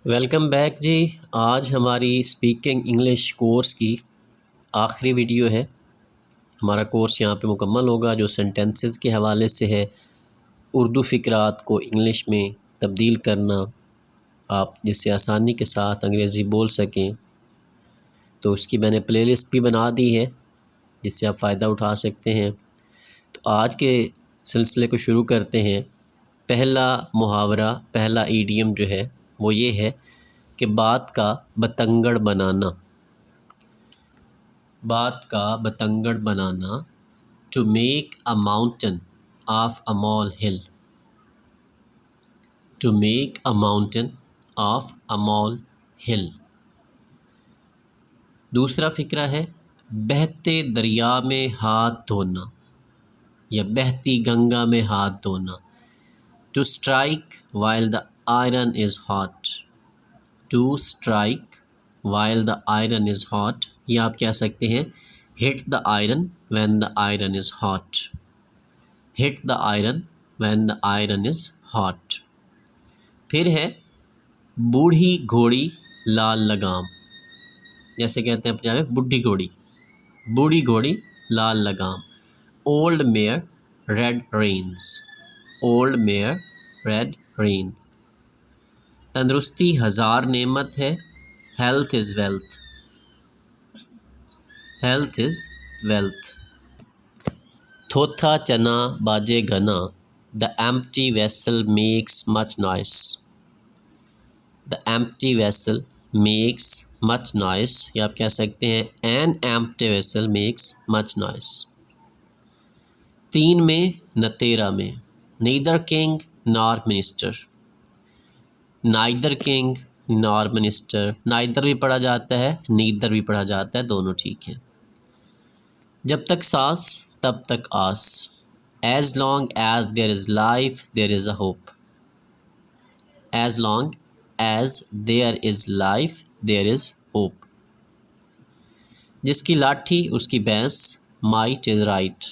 Welcome back जी। आज हमारी speaking English course की आखिरी वीडियो है। हमारा कोर्स यहाँ पे मुकम्मल होगा, जो सेंटेंसेस के हवाले से है। उर्दू फ़िक्रात को इंग्लिश में तब्दील करना, आप जिससे आसानी के साथ अंग्रेज़ी बोल सकें, तो उसकी मैंने प्लेलिस्ट भी बना दी है, जिससे आप फ़ायदा उठा सकते हैं। तो आज के सिलसिले को शुरू करते हैं। पहला मुहावरा, पहला ईडियम जो है वो ये है कि बात का बतंगड़ बनाना। बात का बतंगड़ बनाना, to make a mountain of a mole hill. To make a mountain of a mole hill. दूसरा फ़िक्रा है बहते दरिया में हाथ धोना या बहती गंगा में हाथ धोना। To strike while the iron is hot. To strike while the iron is hot, या आप कह सकते हैं hit the iron when the iron is hot. Hit the iron when the iron is hot. फिर है बूढ़ी घोड़ी लाल लगाम, जैसे कहते हैं पंजाबी में बुढ़ी घोड़ी। बूढ़ी घोड़ी लाल लगाम। Old mare red reins. Old mare red reins. तंदुरुस्ती हज़ार नेमत है, health is wealth. Health is wealth. थोथा चना बाजे घना, the empty vessel makes much noise. The empty vessel makes much noise, या आप कह सकते हैं an empty vessel makes much noise. तीन में न तेरह में, neither king nor minister. Neither king nor minister, neither भी पढ़ा जाता है, नीदर भी पढ़ा जाता है, दोनों ठीक है। जब तक सांस तब तक आस। As long as there is life, there is a hope. As long as there is life, there is hope. जिसकी लाठी उसकी भैंस, might is right.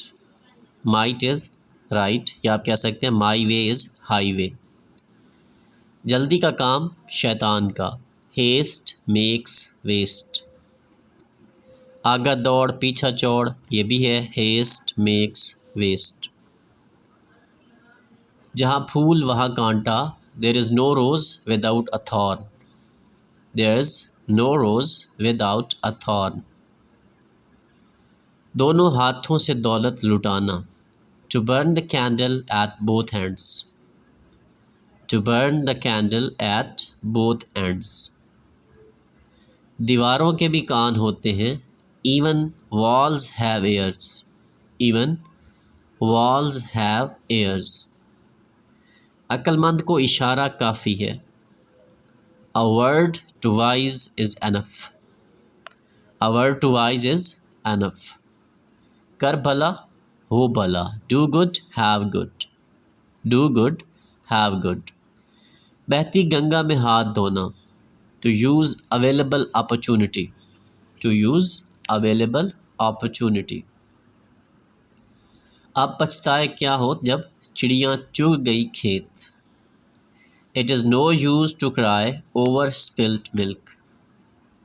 Might is right, या आप कह सकते हैं my way is highway. जल्दी का काम शैतान का, haste makes waste. आगा दौड़ पीछा चौड़, ये भी है haste makes waste. जहाँ फूल वहाँ कांटा, there is no rose without a thorn. There is no rose without a thorn. दोनों हाथों से दौलत लुटाना, to burn the candle at both ends. To burn the candle at both ends. दीवारों के भी कान होते हैं, even walls have ears. Even walls have ears. अक्लमंद को इशारा काफ़ी है, a word to wise is enough. A word to wise is enough. कर भला हो भला, do good have good. Do good have good. बहती गंगा में हाथ धोना, to use available opportunity. To use available opportunity. अब पछताए क्या हो जब चिड़ियाँ चुग गई खेत। It is no use to cry over spilt milk.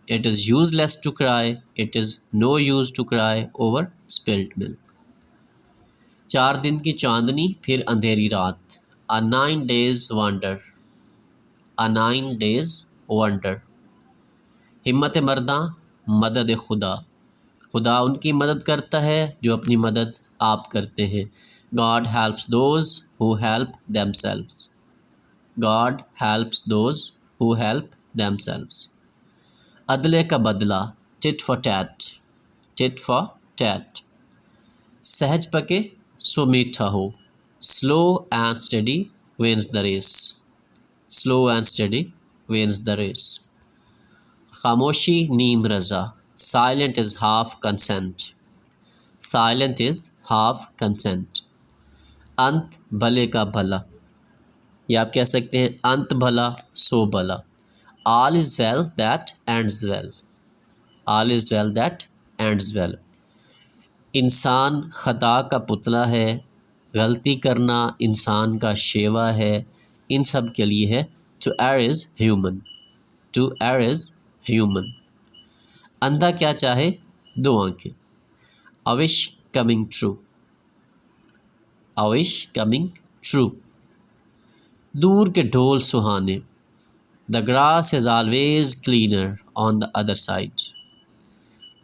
It is useless to cry. It is no use to cry over spilt milk. 4 दिन की चांदनी फिर अंधेरी रात, a 9 days wonder. A 9 days wonder. हिम्मत मर्दा मदद खुदा, खुदा उनकी मदद करता है जो अपनी मदद आप करते हैं। God helps those who help themselves. God helps those who help themselves. अदले का बदला, tit for tat. Tit for tat. सहज पके सो मीठा हो, slow and steady wins the race. Slow and steady wins the race. खामोशी नीम रज़ा, silent is half consent. Silent is half consent. अंत भले का भला, या आप कह सकते हैं अंत भला सो भला. All is well that ends well. All is well that ends well. इंसान खता का पुतला है, गलती करना इंसान का शेवा है. इन सब के लिए है to err is human. To err is human. अंधा क्या चाहे, दो आंखें। A wish coming true, a wish coming true। दूर के ढोल सुहाने, the grass is always cleaner on the other side,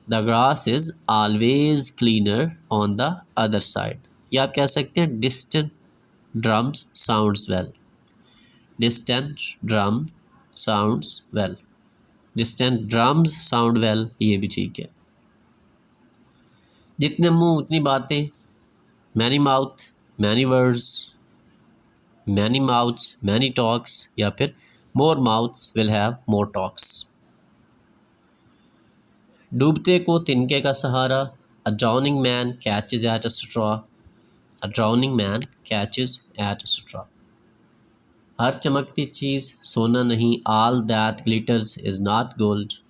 the grass is always cleaner on the other side। या आप कह सकते हैं distant drums sounds well, distant drum sounds well, distant drums sound well, ये भी ठीक है। जितने मुंह उतनी बातें, many mouth many words, many mouths many talks, या फिर more mouths will have more talks। डूबते को तिनके का सहारा, a drowning man catches at a straw, a drowning man catches at a straw। हर चमकती चीज़ सोना नहीं, all that glitters is not gold,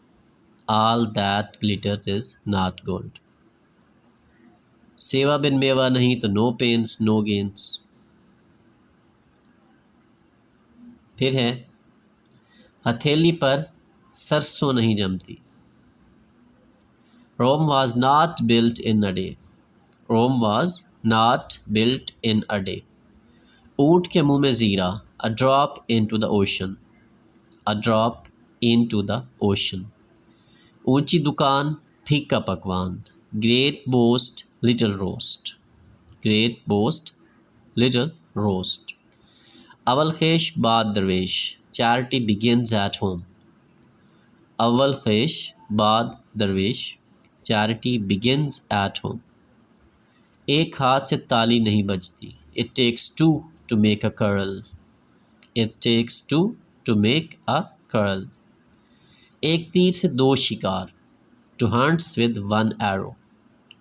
all that glitters is not gold। सेवा बिन मेवा नहीं तो no pains no gains। फिर है हथेली पर सरसों नहीं जमती, Rome was not built in a day, Rome was not built in a day। ऊँट के मुंह में जीरा, a drop into the ocean, a drop into the ocean। ऊंची दुकान फीका पकवान, great boast little roast, great boast little roast। अव्वल ख्वेश बाद दरवेश, charity begins at home, अव्वल ख्वेश बाद दरवेश, charity begins at home। एक हाथ से ताली नहीं बजती, it takes two to make a curl, it takes two to make a curl। एक तीर से दो शिकार, two hunts with one arrow,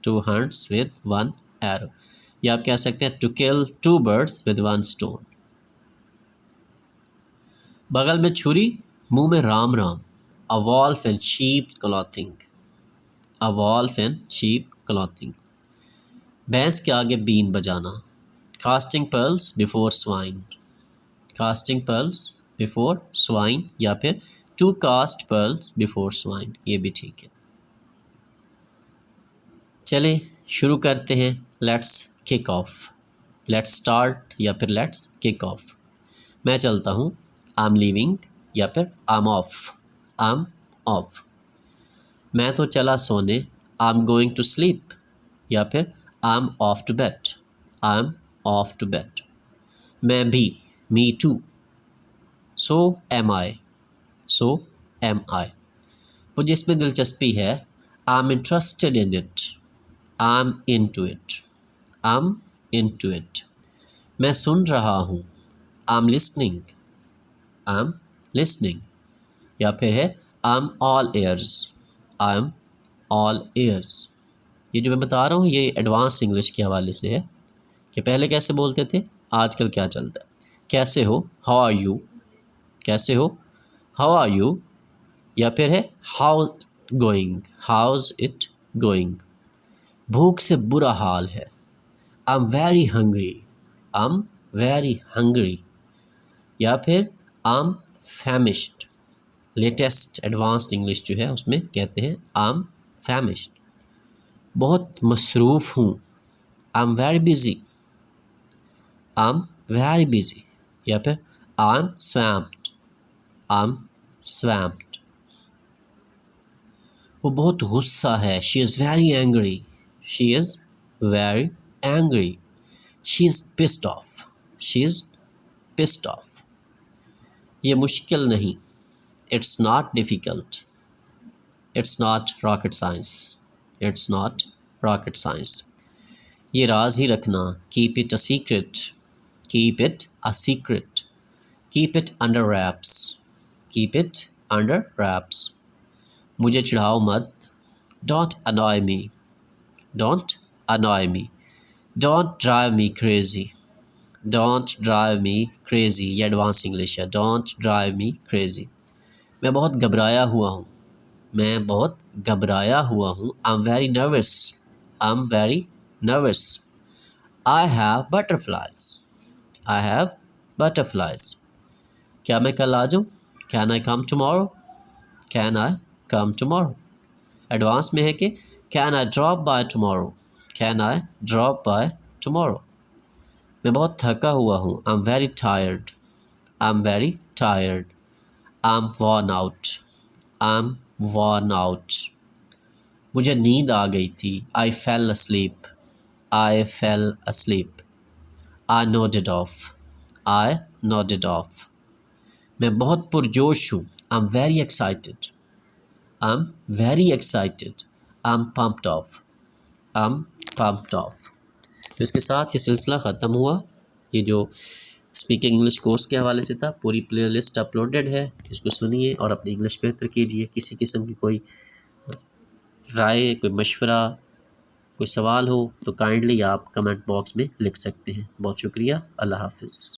two hunts with one arrow। या आप कह सकते हैं to kill two birds with one stone। बगल में छुरी मुंह में Ram Ram, a wolf in sheep clothing, a wolf in sheep clothing। भैंस के आगे बीन बजाना, casting pearls before swine, casting pearls before swine, या फिर to cast pearls before swine, ये भी ठीक है। चले शुरू करते हैं, let's kick off, let's start या फिर लेट्स किक ऑफ। मैं चलता हूँ, आई एम लीविंग या फिर I am off, I am off. मैं तो चला सोने, I am going to sleep, या फिर I am off to bed, I am off to bed. मैं भी, me too. So am I, so am I. मुझे इसमें दिलचस्पी है, I am interested in it, I am into it, I am into it. मैं सुन रहा हूँ, I am listening, I am listening. या फिर है I am all ears, I am all ears. ये जो मैं बता रहा हूँ ये एडवांस इंग्लिश के हवाले से है कि पहले कैसे बोलते थे, आजकल क्या चलता है। कैसे हो, हाउ आर यू, कैसे हो, हाउ आर यू। या फिर है how going, how's it going. भूख से बुरा हाल है, I am very hungry, I am very hungry. या फिर I am famished. Latest advanced English जो है उसमें कहते हैं आई एम फैमिश्ड। बहुत मसरूफ़ हूँ, I am very busy, I am very busy. या फिर आई एम स्वैम्प्ड, आई एम स्वैम्प्ड। वो बहुत गुस्सा है, she is very angry, she is very angry. She is pissed off, she is pissed off. ये मुश्किल नहीं, it's not difficult, it's not rocket science, it's not rocket science. ये राज ही रखना, keep it a secret, keep it a secret, keep it under raps, keep it under raps. मुझे चिढ़ाओ मत, don't अनॉय me, don't अनॉय me. Don't drive me crazy, don't drive me crazy. ये advance English है, don't drive me crazy. मैं बहुत घबराया हुआ हूँ, मैं बहुत घबराया हुआ हूँ, I am very nervous, I am very nervous. I have butterflies, I have butterflies. क्या मैं कल आ जाऊँ, can I come tomorrow, can I come tomorrow. Advance में है कि can I drop by tomorrow, can I drop by tomorrow. मैं बहुत थका हुआ हूँ, I am very tired, I am very tired. I am worn out, I am worn out. मुझे नींद आ गई थी, आई फेल asleep, आई फेल asleep। आई nodded off, आई nodded off। मैं बहुत पुरजोश हूँ, I am very excited, I am very excited. I am pumped off, I am pumped off। तो इसके साथ ये सिलसिला ख़त्म हुआ। ये जो स्पीकिंग इंग्लिश कोर्स के हवाले से था, पूरी प्लेलिस्ट अपलोडेड है, इसको सुनिए और अपनी इंग्लिश बेहतर कीजिए। किसी किस्म की कोई राय, कोई मशवरा, कोई सवाल हो तो काइंडली आप कमेंट बॉक्स में लिख सकते हैं। बहुत शुक्रिया। अल्लाह हाफ़िज़।